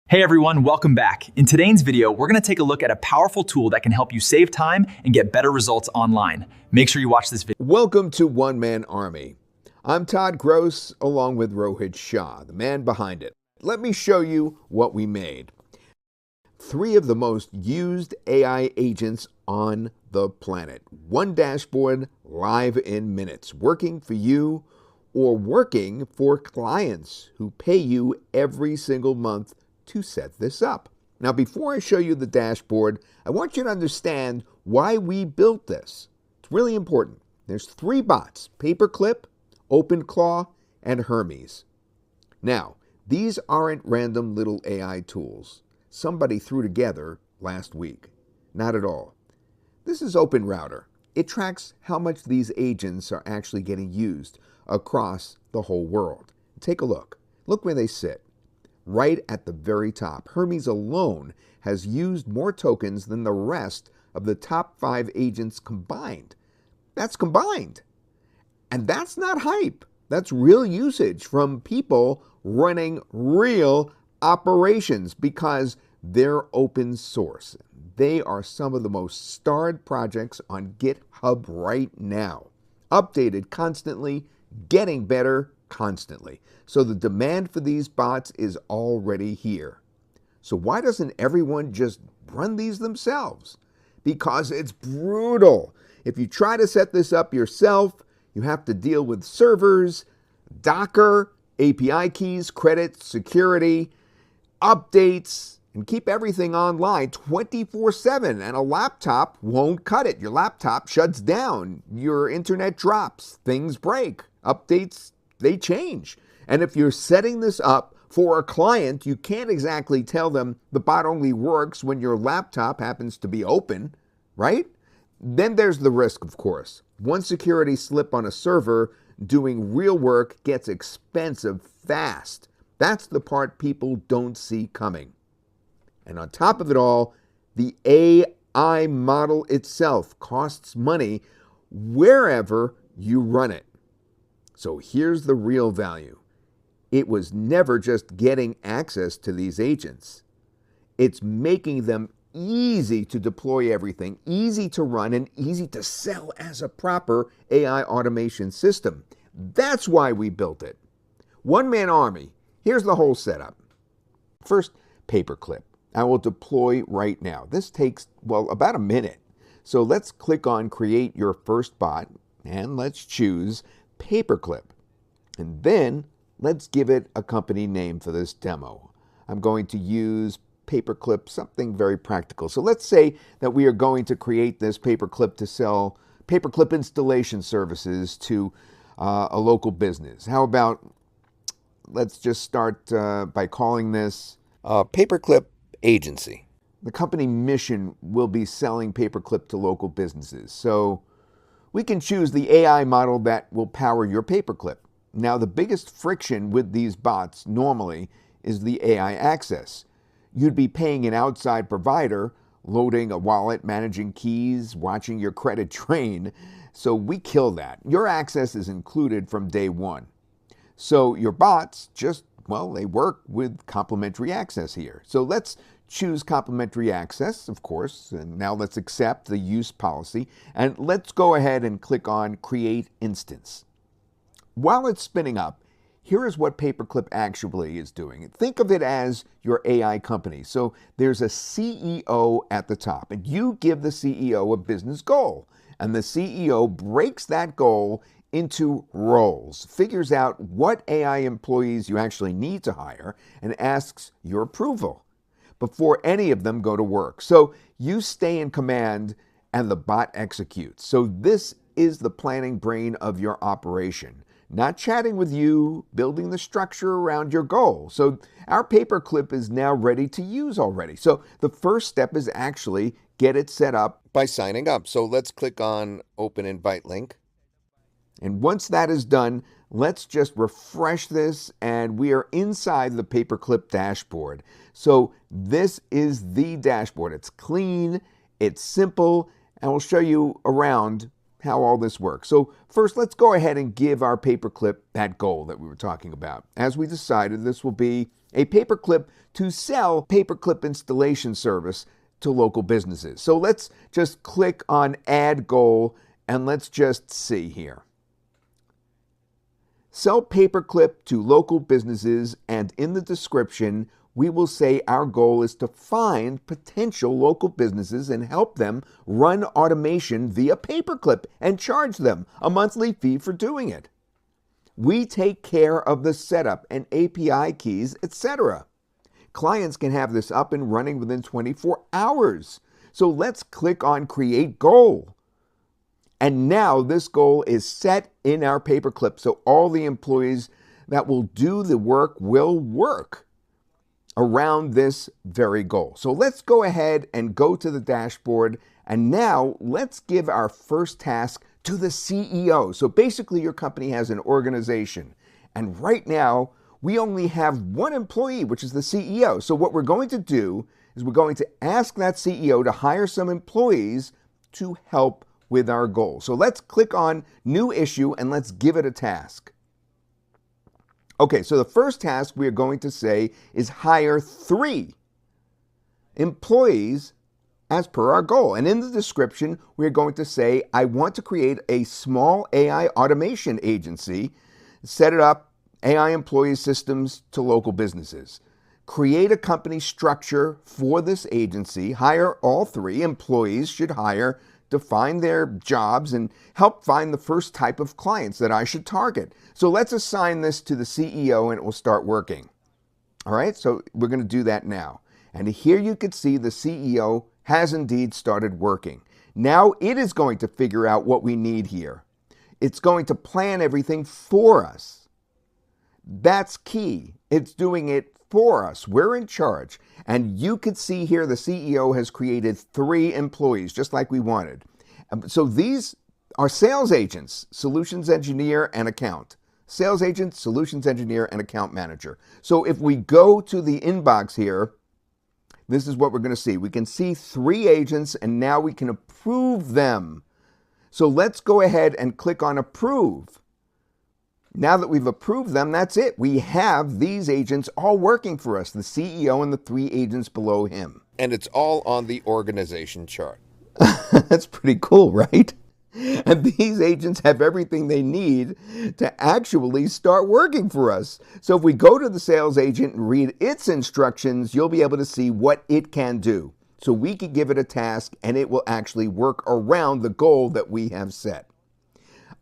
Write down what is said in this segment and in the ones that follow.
Hey everyone, welcome back. In today's video, we're gonna take a look at a powerful tool that can help you save time and get better results online. Make sure you watch this video. Welcome to One Man Army. I'm Todd Gross, along with Rohit Shah, the man behind it. Let me show you what we made. 3 of the most used AI agents on the planet. One dashboard, live in minutes, working for you or working for clients who pay you every single month to set this up. Now, before I show you the dashboard, I want you to understand why we built this. It's really important. There's 3 bots: Paperclip, OpenClaw, and Hermes. Now, these aren't random little AI tools somebody threw together last week. Not at all. This is OpenRouter. It tracks how much these agents are actually getting used across the whole world. Take a look. Look where they sit. Right at the very top. Hermes alone has used more tokens than the rest of the top 5 agents combined. That's combined. And that's not hype. That's real usage from people running real operations because they're open source. They are some of the most starred projects on GitHub right now. Updated constantly, getting better constantly. So the demand for these bots is already here. So why doesn't everyone just run these themselves? Because it's brutal. If you try to set this up yourself, you have to deal with servers, Docker, API keys, credit, security, updates, and keep everything online 24/7. And a laptop won't cut it. Your laptop shuts down. Your internet drops. Things break. Updates, they change. And if you're setting this up for a client, you can't exactly tell them the bot only works when your laptop happens to be open, right? Then there's the risk, of course. One security slip on a server doing real work gets expensive fast. That's the part people don't see coming. And on top of it all, the AI model itself costs money wherever you run it. So here's the real value. It was never just getting access to these agents. It's making them easy to deploy everything, easy to run, and easy to sell as a proper AI automation system. That's why we built it. One Man Army. Here's the whole setup. First, Paperclip. I will deploy right now. This takes, about a minute. So let's click on Create Your First Bot, and let's choose Paperclip. And then let's give it a company name for this demo. I'm going to use Paperclip, something very practical. So let's say that we are going to create this Paperclip to sell Paperclip installation services to a local business. How about, let's just start by calling this Paperclip Agency. The company mission will be selling Paperclip to local businesses. So we can choose the AI model that will power your Paperclip. Now, the biggest friction with these bots normally is the AI access. You'd be paying an outside provider, loading a wallet, managing keys, watching your credit drain. So we kill that. Your access is included from day one. So your bots just, they work with complimentary access here. So let's choose complimentary access, of course, and now let's accept the use policy, and let's go ahead and click on Create Instance. While it's spinning up, here is what Paperclip actually is doing. Think of it as your AI company. So there's a CEO at the top, and you give the CEO a business goal, and the CEO breaks that goal into roles, figures out what AI employees you actually need to hire, and asks your approval before any of them go to work. So you stay in command and the bot executes. So this is the planning brain of your operation, not chatting with you, building the structure around your goal. So our Paperclip is now ready to use already. So the first step is actually get it set up by signing up. So let's click on Open Invite Link. And once that is done, let's just refresh this, and we are inside the Paperclip dashboard. So this is the dashboard. It's clean, it's simple, and we'll show you around how all this works. So first, let's go ahead and give our Paperclip that goal that we were talking about. As we decided, this will be a Paperclip to sell Paperclip installation service to local businesses. So let's just click on Add Goal and let's just see here. Sell Paperclip to local businesses, and in the description, we will say our goal is to find potential local businesses and help them run automation via Paperclip and charge them a monthly fee for doing it. We take care of the setup and API keys, etc. Clients can have this up and running within 24 hours. So let's click on Create Goal. And now this goal is set in our Paperclip, so all the employees that will do the work will work around this very goal. So let's go ahead and go to the dashboard, and now let's give our first task to the CEO. So basically your company has an organization, and right now we only have one employee, which is the CEO. So what we're going to do is we're going to ask that CEO to hire some employees to help with our goal. So let's click on New Issue and let's give it a task. Okay, so the first task we are going to say is hire 3 employees as per our goal. And in the description, we're going to say, I want to create a small AI automation agency, set it up, AI employee systems to local businesses. Create a company structure for this agency, hire all 3 employees should hire to find their jobs and help find the first type of clients that I should target. So let's assign this to the CEO and it will start working. All right, so we're going to do that now. And here you can see the CEO has indeed started working. Now it is going to figure out what we need here. It's going to plan everything for us. That's key. It's doing it for us. We're in charge. And you can see here the CEO has created 3 employees, just like we wanted. So these are sales agents, solutions engineer, and account. Sales agent, solutions engineer, and account manager. So if we go to the inbox here, this is what we're going to see. We can see 3 agents, and now we can approve them. So let's go ahead and click on Approve. Now that we've approved them, that's it. We have these agents all working for us, the CEO and the 3 agents below him. And it's all on the organization chart. That's pretty cool, right? And these agents have everything they need to actually start working for us. So if we go to the sales agent and read its instructions, you'll be able to see what it can do. So we could give it a task and it will actually work around the goal that we have set.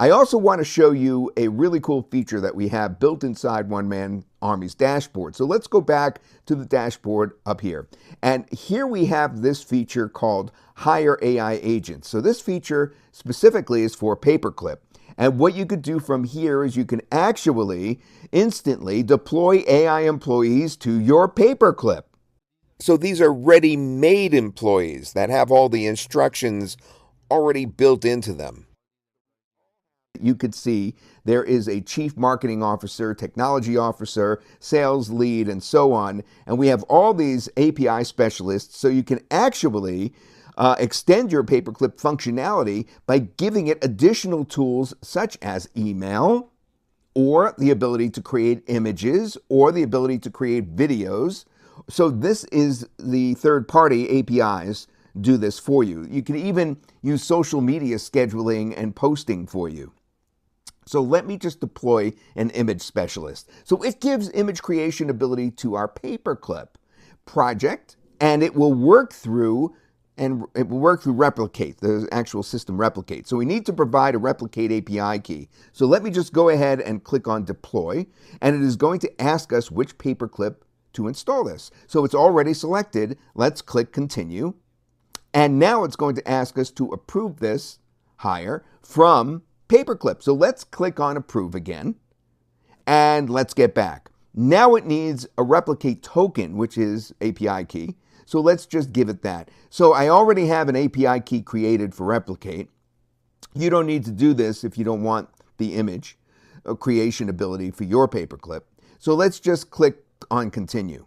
I also want to show you a really cool feature that we have built inside OneManArmy's dashboard. So let's go back to the dashboard up here. And here we have this feature called Hire AI Agents. So this feature specifically is for Paperclip. And what you could do from here is you can actually instantly deploy AI employees to your Paperclip. So these are ready-made employees that have all the instructions already built into them. You could see there is a chief marketing officer, technology officer, sales lead, and so on. And we have all these API specialists, so you can actually extend your Paperclip functionality by giving it additional tools such as email, or the ability to create images, or the ability to create videos. So this is the third-party APIs do this for you. You can even use social media scheduling and posting for you. So let me just deploy an image specialist. So it gives image creation ability to our Paperclip project, and it will work through Replicate, the actual system Replicate. So we need to provide a Replicate API key. So let me just go ahead and click on Deploy, and it is going to ask us which Paperclip to install this. So it's already selected. Let's click Continue. And now it's going to ask us to approve this hire from Paperclip. So let's click on Approve again, and let's get back. Now it needs a Replicate token, which is API key. So let's just give it that. So I already have an API key created for Replicate. You don't need to do this if you don't want the image creation ability for your Paperclip. So let's just click on Continue.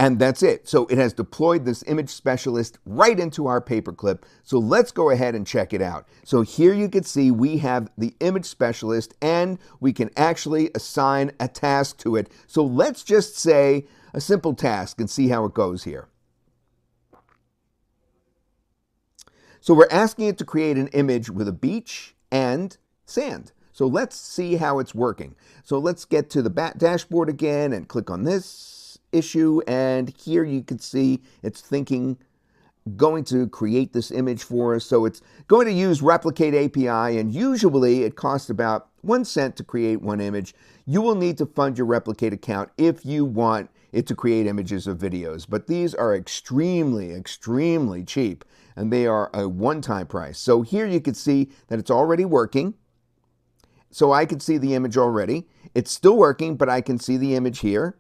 And that's it. So it has deployed this image specialist right into our Paperclip. So let's go ahead and check it out. So here you can see we have the image specialist and we can actually assign a task to it. So let's just say a simple task and see how it goes here. So we're asking it to create an image with a beach and sand. So let's see how it's working. So let's get to the dashboard again and click on this issue. And here you can see it's going to create this image for us. So it's going to use Replicate API, and usually it costs about 1 cent to create one image. You will need to fund your Replicate account if you want it to create images or videos, but these are extremely, extremely cheap, and they are a one-time price. So here you can see that it's already working. So I can see the image already. It's still working, but I can see the image here.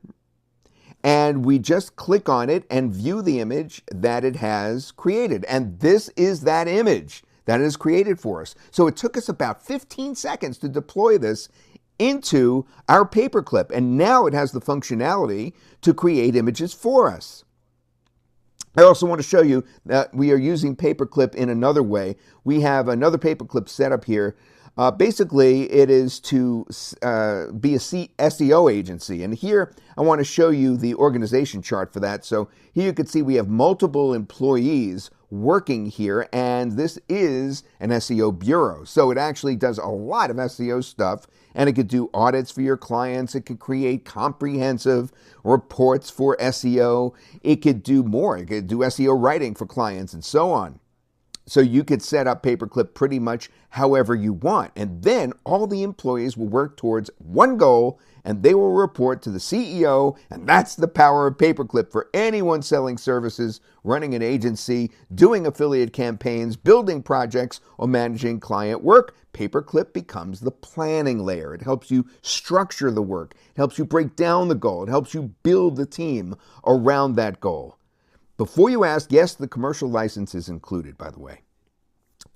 And we just click on it and view the image that it has created. And this is that image that it has created for us. So it took us about 15 seconds to deploy this into our Paperclip. And now it has the functionality to create images for us. I also want to show you that we are using Paperclip in another way. We have another Paperclip set up here. Basically, it is to be a SEO agency. And here, I want to show you the organization chart for that. So here you can see we have multiple employees working here, and this is an SEO bureau. So it actually does a lot of SEO stuff, and it could do audits for your clients. It could create comprehensive reports for SEO. It could do more. It could do SEO writing for clients and so on. So you could set up Paperclip pretty much however you want. And then all the employees will work towards one goal, and they will report to the CEO. And that's the power of Paperclip for anyone selling services, running an agency, doing affiliate campaigns, building projects, or managing client work. Paperclip becomes the planning layer. It helps you structure the work. It helps you break down the goal. It helps you build the team around that goal. Before you ask, yes, the commercial license is included, by the way.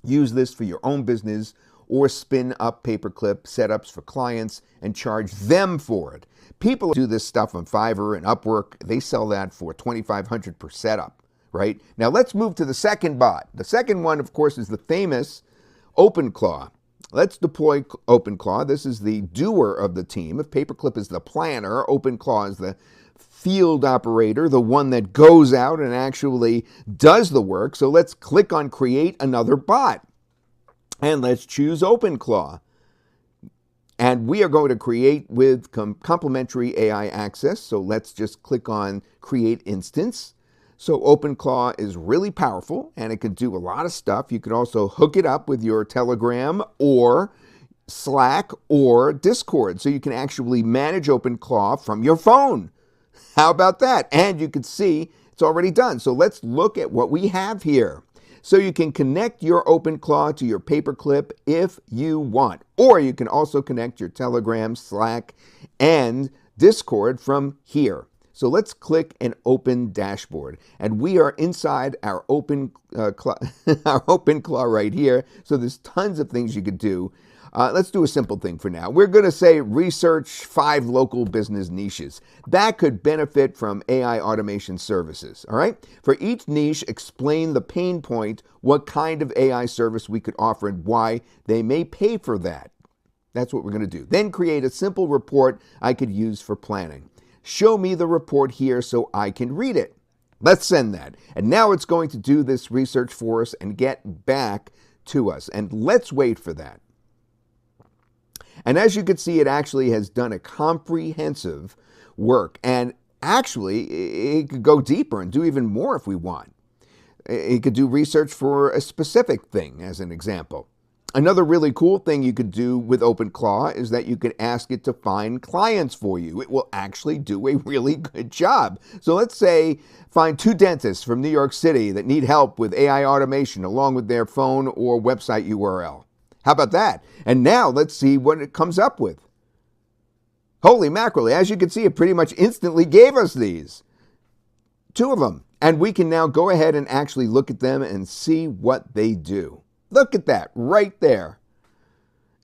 Use this for your own business or spin up Paperclip setups for clients and charge them for it. People do this stuff on Fiverr and Upwork. They sell that for $2,500 per setup, right? Now let's move to the second bot. The second one, of course, is the famous OpenClaw. Let's deploy OpenClaw. This is the doer of the team. If Paperclip is the planner, OpenClaw is the field operator, the one that goes out and actually does the work. So let's click on Create Another Bot. And let's choose OpenClaw. And we are going to create with complimentary AI access. So let's just click on Create Instance. So OpenClaw is really powerful, and it can do a lot of stuff. You could also hook it up with your Telegram or Slack or Discord. So you can actually manage OpenClaw from your phone. How about that? And you can see it's already done. So let's look at what we have here. So you can connect your OpenClaw to your Paperclip if you want. Or you can also connect your Telegram, Slack, and Discord from here. So let's click an Open Dashboard. And we are inside our OpenClaw right here. So there's tons of things you could do. Let's do a simple thing for now. We're going to say research 5 local business niches that could benefit from AI automation services. All right. For each niche, explain the pain point, what kind of AI service we could offer, and why they may pay for that. That's what we're going to do. Then create a simple report I could use for planning. Show me the report here so I can read it. Let's send that. And now it's going to do this research for us and get back to us. And let's wait for that. And as you can see, it actually has done a comprehensive work. And actually, it could go deeper and do even more if we want. It could do research for a specific thing, as an example. Another really cool thing you could do with OpenClaw is that you could ask it to find clients for you. It will actually do a really good job. So let's say find 2 dentists from New York City that need help with AI automation along with their phone or website URL. How about that? And now let's see what it comes up with. Holy mackerel, as you can see, it pretty much instantly gave us these. 2 of them. And we can now go ahead and actually look at them and see what they do. Look at that right there.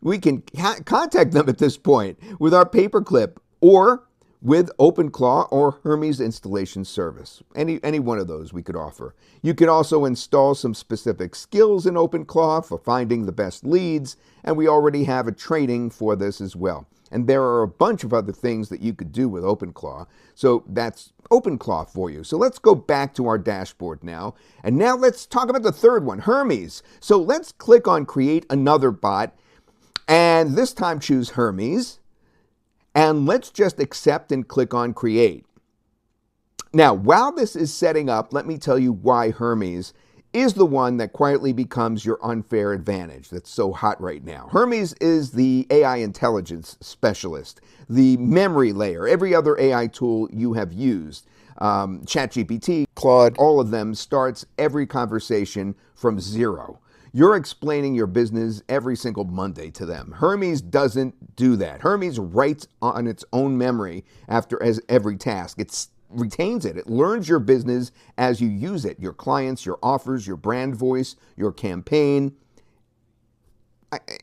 We can contact them at this point with our Paperclip, or with OpenClaw or Hermes installation service. Any one of those we could offer. You can also install some specific skills in OpenClaw for finding the best leads, and we already have a training for this as well. And there are a bunch of other things that you could do with OpenClaw. So that's OpenClaw for you. So let's go back to our dashboard now. And now let's talk about the third one, Hermes. So let's click on Create Another Bot, and this time choose Hermes. And let's just accept and click on Create. Now, while this is setting up, let me tell you why Hermes is the one that quietly becomes your unfair advantage that's so hot right now. Hermes is the AI intelligence specialist, the memory layer, every other AI tool you have used. ChatGPT, Claude, all of them starts every conversation from zero. You're explaining your business every single Monday to them. Hermes doesn't do that. Hermes writes on its own memory after every task. It retains it. It learns your business as you use it, your clients, your offers, your brand voice, your campaign.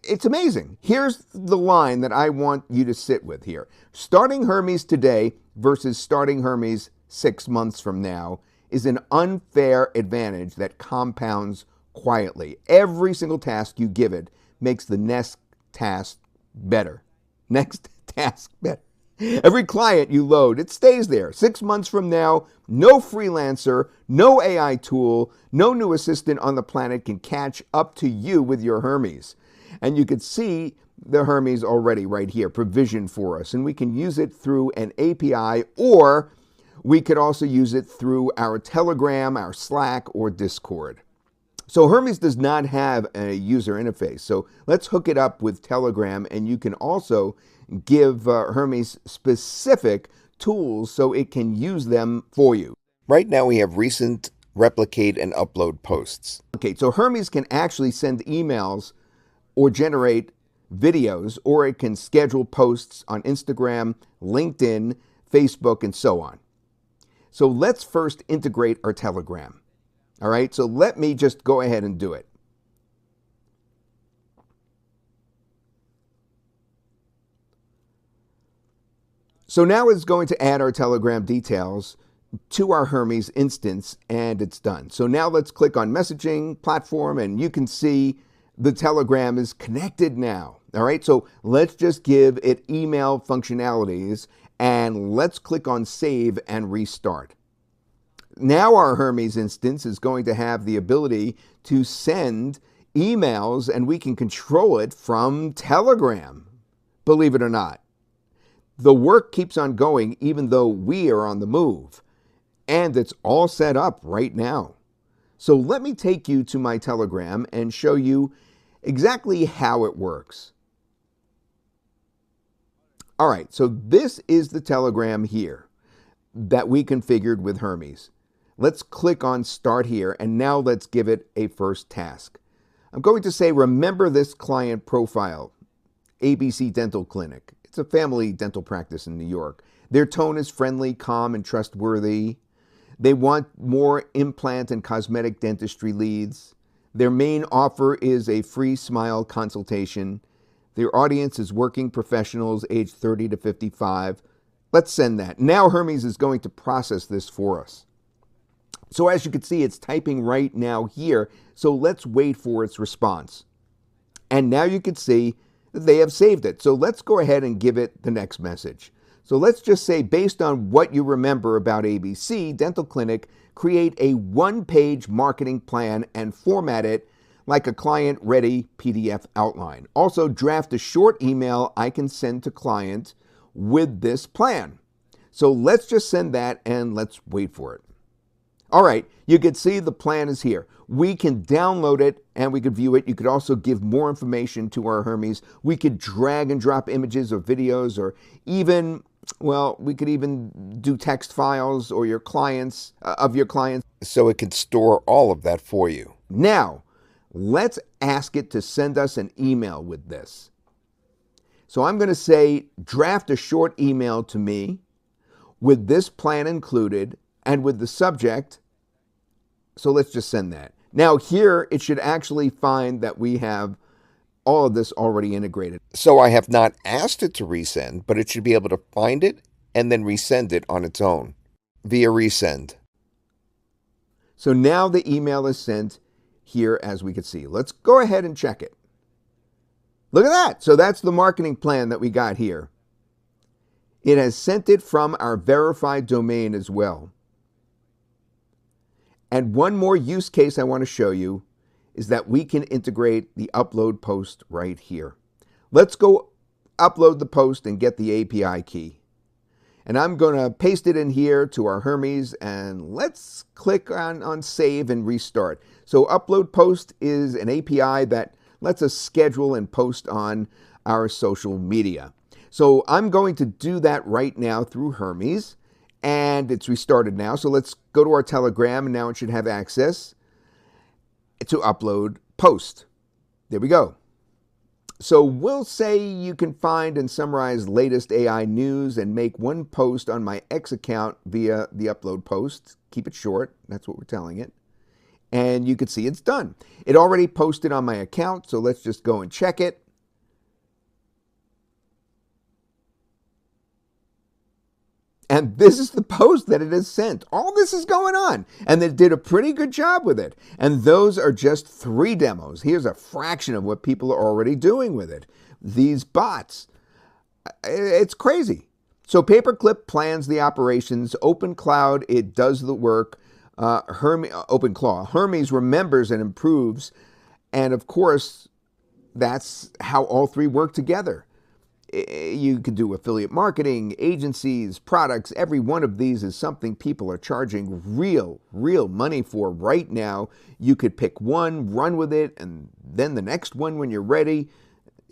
It's amazing. Here's the line that I want you to sit with here. Starting Hermes today versus starting Hermes 6 months from now is an unfair advantage that compounds quietly. Every single task you give it makes the next task better. Next task better. Every client you load, it stays there. 6 months from now, no freelancer, no AI tool, no new assistant on the planet can catch up to you with your Hermes. And you could see the Hermes already right here, provisioned for us. And we can use it through an API, or we could also use it through our Telegram, our Slack, or Discord. So Hermes does not have a user interface. So let's hook it up with Telegram, and you can also give Hermes specific tools so it can use them for you. Right now we have recent, replicate, and upload posts. Okay, so Hermes can actually send emails or generate videos, or it can schedule posts on Instagram, LinkedIn, Facebook, and so on. So let's first integrate our Telegram. All right, so let me just go ahead and do it. So now it's going to add our Telegram details to our Hermes instance, and it's done. So now let's click on messaging platform, and you can see the Telegram is connected now. All right, so let's just give it email functionalities, and let's click on save and restart. Now our Hermes instance is going to have the ability to send emails, and we can control it from Telegram, believe it or not. The work keeps on going even though we are on the move, and it's all set up right now. So let me take you to my Telegram and show you exactly how it works. All right, so this is the Telegram here that we configured with Hermes. Let's click on Start here, and now let's give it a first task. I'm going to say, remember this client profile, ABC Dental Clinic. It's a family dental practice in New York. Their tone is friendly, calm, and trustworthy. They want more implant and cosmetic dentistry leads. Their main offer is a free smile consultation. Their audience is working professionals aged 30 to 55. Let's send that. Now Hermes is going to process this for us. So as you can see, it's typing right now here. So let's wait for its response. And now you can see that they have saved it. So let's go ahead and give it the next message. So let's just say, based on what you remember about ABC Dental Clinic, create a one-page marketing plan and format it like a client-ready PDF outline. Also, draft a short email I can send to client with this plan. So let's just send that, and let's wait for it. All right, you can see the plan is here. We can download it and we could view it. You could also give more information to our Hermes. We could drag and drop images or videos, or even, well, we could even do text files or your clients, of your clients. So it can store all of that for you. Now, let's ask it to send us an email with this. So I'm going to say, draft a short email to me with this plan included and with the subject. So let's just send that. Now here, it should actually find that we have all of this already integrated. So I have not asked it to resend, but it should be able to find it and then resend it on its own via resend. So now the email is sent here, as we can see. Let's go ahead and check it. Look at that. So that's the marketing plan that we got here. It has sent it from our verified domain as well. And one more use case I want to show you is that we can integrate the upload post right here. Let's go upload the post and get the API key. And I'm going to paste it in here to our Hermes, and let's click on save and restart. So upload post is an API that lets us schedule and post on our social media. So I'm going to do that right now through Hermes, and it's restarted now. So let's go to our Telegram, and now it should have access to upload post. There we go. So we'll say you can find and summarize latest AI news and make one post on my X account via the upload post. Keep it short. That's what we're telling it. And you can see it's done. It already posted on my account, so let's just go and check it. And this is the post that it has sent. All this is going on. And they did a pretty good job with it. And those are just 3 demos. Here's a fraction of what people are already doing with it. These bots. It's crazy. So Paperclip plans the operations. OpenCloud, it does the work. OpenClaw. Hermes remembers and improves. And of course, that's how all 3 work together. You could do affiliate marketing, agencies, products. Every one of these is something people are charging real money for right now. You could pick one, run with it, and then the next one when you're ready.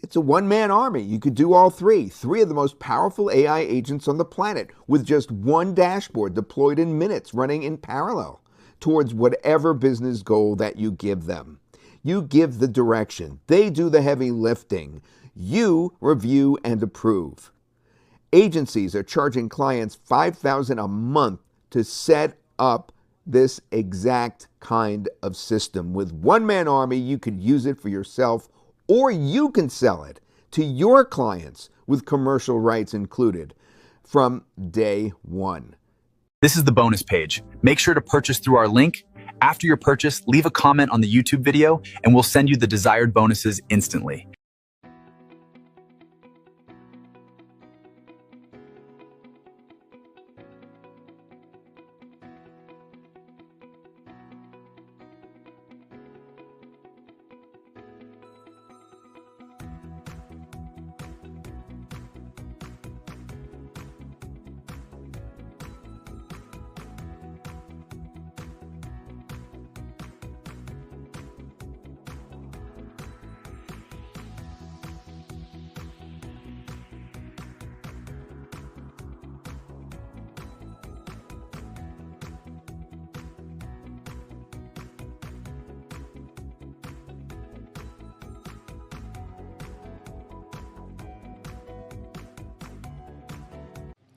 It's a one-man army. You could do all 3. 3 of the most powerful AI agents on the planet with just one dashboard deployed in minutes, running in parallel towards whatever business goal that you give them. You give the direction. They do the heavy lifting. You review and approve. Agencies are charging clients $5,000 a month to set up this exact kind of system. With OneManArmy, you could use it for yourself, or you can sell it to your clients with commercial rights included from day one. This is the bonus page. Make sure to purchase through our link. After your purchase, leave a comment on the YouTube video, and we'll send you the desired bonuses instantly.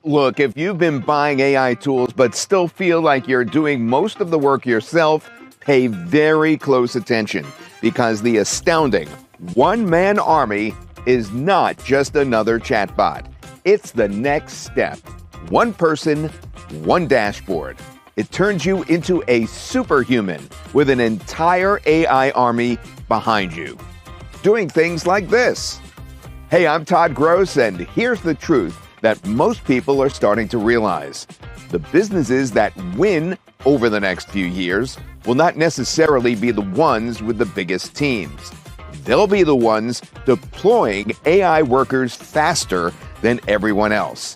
Look, if you've been buying AI tools but still feel like you're doing most of the work yourself, pay very close attention, because the astounding OneManArmy is not just another chatbot. It's the next step. One person, one dashboard. It turns you into a superhuman with an entire AI army behind you, doing things like this. Hey, I'm Todd Gross, and here's the truth that most people are starting to realize. The businesses that win over the next few years will not necessarily be the ones with the biggest teams. They'll be the ones deploying AI workers faster than everyone else.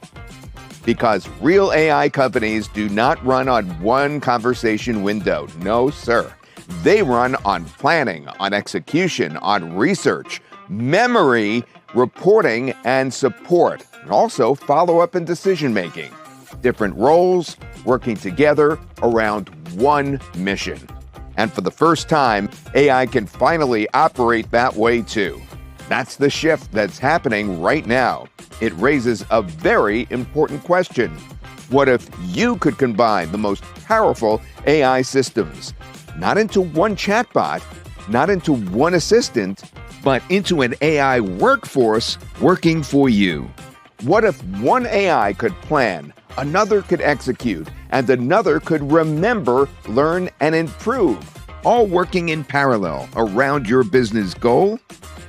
Because real AI companies do not run on one conversation window. No, sir. They run on planning, on execution, on research, memory, reporting, and support. And also follow-up and decision-making. Different roles working together around one mission. And for the first time, AI can finally operate that way too. That's the shift that's happening right now. It raises a very important question. What if you could combine the most powerful AI systems, not into one chatbot, not into one assistant, but into an AI workforce working for you? What if one AI could plan, another could execute, and another could remember, learn, and improve, all working in parallel around your business goal?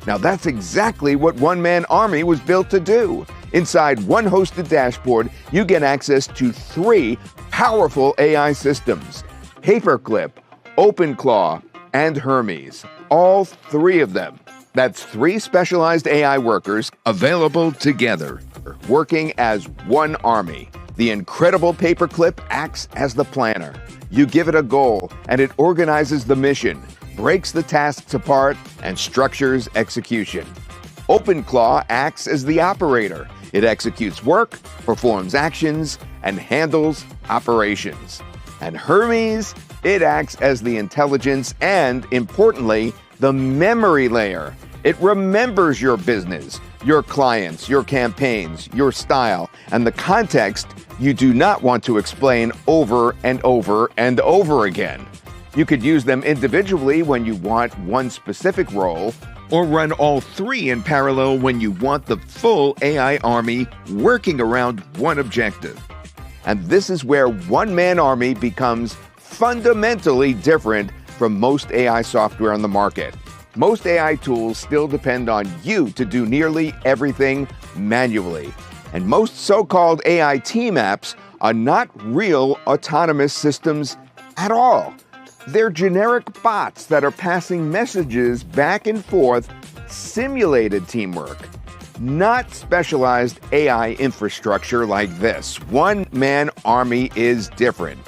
Now that's exactly what OneManArmy was built to do. Inside one hosted dashboard, you get access to 3 powerful AI systems: Paperclip, OpenClaw, and Hermes. All 3 of them. That's 3 specialized AI workers available together, working as one army. The incredible Paperclip acts as the planner. You give it a goal, and it organizes the mission, breaks the tasks apart, and structures execution. OpenClaw acts as the operator. It executes work, performs actions, and handles operations. And Hermes, it acts as the intelligence and, importantly, the memory layer. It remembers your business, your clients, your campaigns, your style, and the context you do not want to explain over and over and over again. You could use them individually when you want one specific role, or run all 3 in parallel when you want the full AI army working around one objective. And this is where OneManArmy becomes fundamentally different from most AI software on the market. Most AI tools still depend on you to do nearly everything manually. And most so-called AI team apps are not real autonomous systems at all. They're generic bots that are passing messages back and forth, simulated teamwork, not specialized AI infrastructure like this. OneManArmy is different.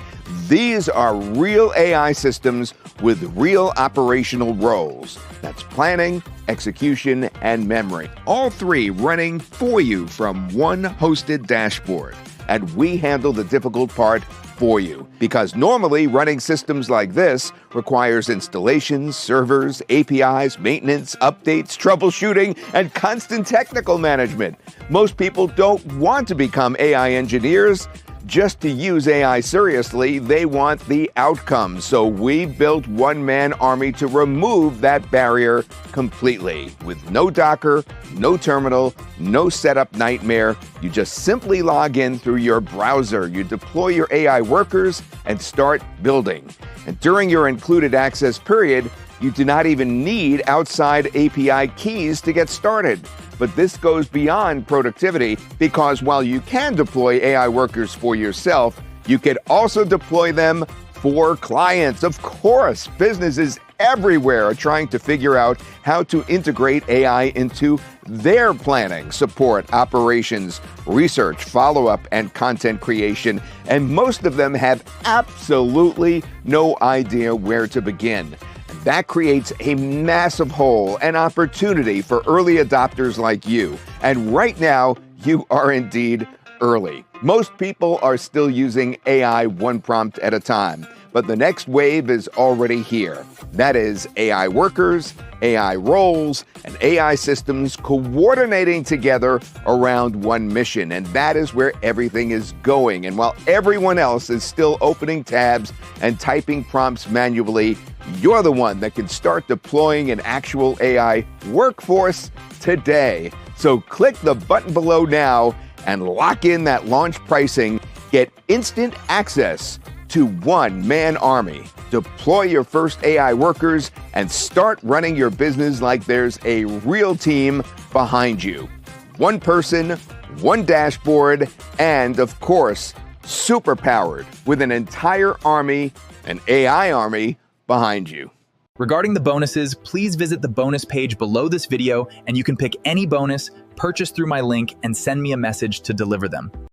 These are real AI systems with real operational roles. That's planning, execution, and memory. All 3 running for you from one hosted dashboard. And we handle the difficult part for you. Because normally running systems like this requires installations, servers, APIs, maintenance, updates, troubleshooting, and constant technical management. Most people don't want to become AI engineers just to use AI seriously. They want the outcomes. So we built OneManArmy to remove that barrier completely. With no Docker, no terminal, no setup nightmare. You just simply log in through your browser. You deploy your AI workers and start building. And during your included access period, you do not even need outside API keys to get started. But this goes beyond productivity, because while you can deploy AI workers for yourself, you can also deploy them for clients. Of course, businesses everywhere are trying to figure out how to integrate AI into their planning, support, operations, research, follow-up, and content creation. And most of them have absolutely no idea where to begin. That creates a massive hole and opportunity for early adopters like you. And right now, you are indeed early. Most people are still using AI one prompt at a time, but the next wave is already here. That is AI workers, AI roles, and AI systems coordinating together around one mission. And that is where everything is going. And while everyone else is still opening tabs and typing prompts manually, you're the one that can start deploying an actual AI workforce today. So click the button below now and lock in that launch pricing. Get instant access to OneManArmy. Deploy your first AI workers and start running your business like there's a real team behind you. One person, one dashboard, and of course, super powered with an entire army, an AI army behind you. Regarding the bonuses, please visit the bonus page below this video and you can pick any bonus, purchase through my link, and send me a message to deliver them.